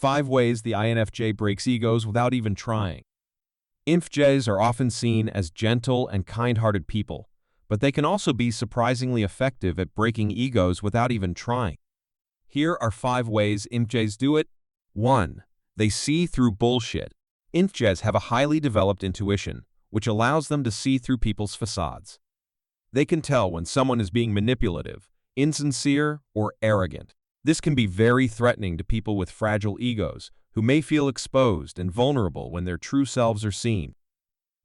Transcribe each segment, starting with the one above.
5 ways the INFJ breaks egos without even trying. INFJs are often seen as gentle and kind-hearted people, but they can also be surprisingly effective at breaking egos without even trying. Here are 5 ways INFJs do it. 1. They see through bullshit. INFJs have a highly developed intuition, which allows them to see through people's facades. They can tell when someone is being manipulative, insincere, or arrogant. This can be very threatening to people with fragile egos, who may feel exposed and vulnerable when their true selves are seen.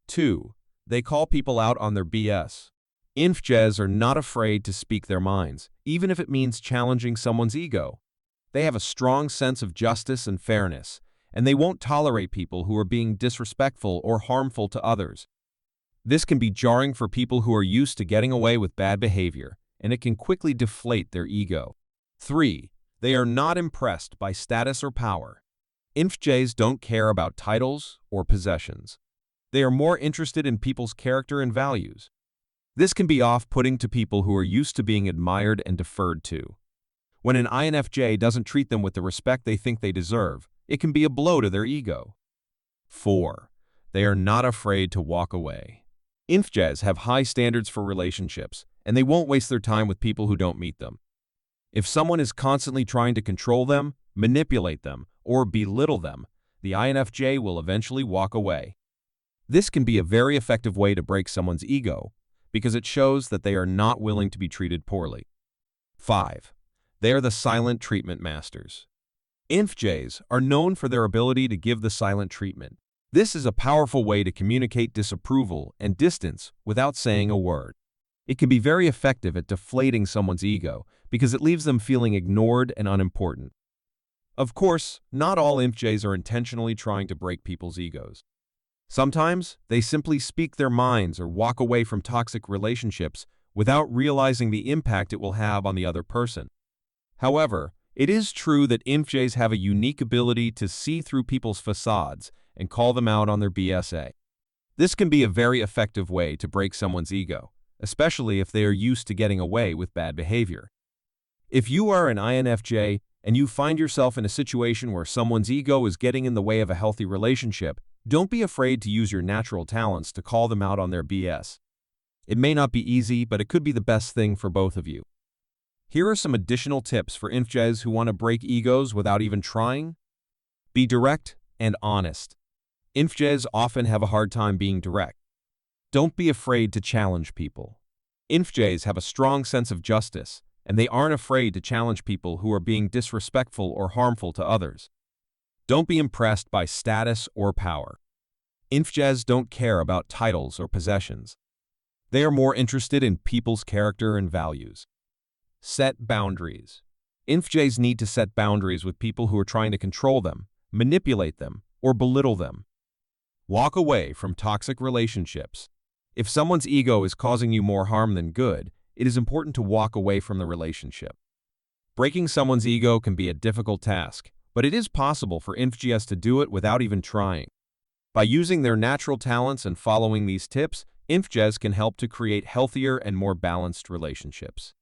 2. They call people out on their BS. INFJs are not afraid to speak their minds, even if it means challenging someone's ego. They have a strong sense of justice and fairness, and they won't tolerate people who are being disrespectful or harmful to others. This can be jarring for people who are used to getting away with bad behavior, and it can quickly deflate their ego. 3. They are not impressed by status or power. INFJs don't care about titles or possessions. They are more interested in people's character and values. This can be off-putting to people who are used to being admired and deferred to. When an INFJ doesn't treat them with the respect they think they deserve, it can be a blow to their ego. 4. They are not afraid to walk away. INFJs have high standards for relationships, and they won't waste their time with people who don't meet them. If someone is constantly trying to control them, manipulate them, or belittle them, the INFJ will eventually walk away. This can be a very effective way to break someone's ego, because it shows that they are not willing to be treated poorly. 5. They are the silent treatment masters. INFJs are known for their ability to give the silent treatment. This is a powerful way to communicate disapproval and distance without saying a word. It can be very effective at deflating someone's ego because it leaves them feeling ignored and unimportant. Of course, not all INFJs are intentionally trying to break people's egos. Sometimes, they simply speak their minds or walk away from toxic relationships without realizing the impact it will have on the other person. However, it is true that INFJs have a unique ability to see through people's facades and call them out on their BSA. This can be a very effective way to break someone's ego, especially if they are used to getting away with bad behavior. If you are an INFJ and you find yourself in a situation where someone's ego is getting in the way of a healthy relationship, don't be afraid to use your natural talents to call them out on their BS. It may not be easy, but it could be the best thing for both of you. Here are some additional tips for INFJs who want to break egos without even trying. Be direct and honest. INFJs often have a hard time being direct. Don't be afraid to challenge people. INFJs have a strong sense of justice, and they aren't afraid to challenge people who are being disrespectful or harmful to others. Don't be impressed by status or power. INFJs don't care about titles or possessions. They are more interested in people's character and values. Set boundaries. INFJs need to set boundaries with people who are trying to control them, manipulate them, or belittle them. Walk away from toxic relationships. If someone's ego is causing you more harm than good, it is important to walk away from the relationship. Breaking someone's ego can be a difficult task, but it is possible for INFJs to do it without even trying. By using their natural talents and following these tips, INFJs can help to create healthier and more balanced relationships.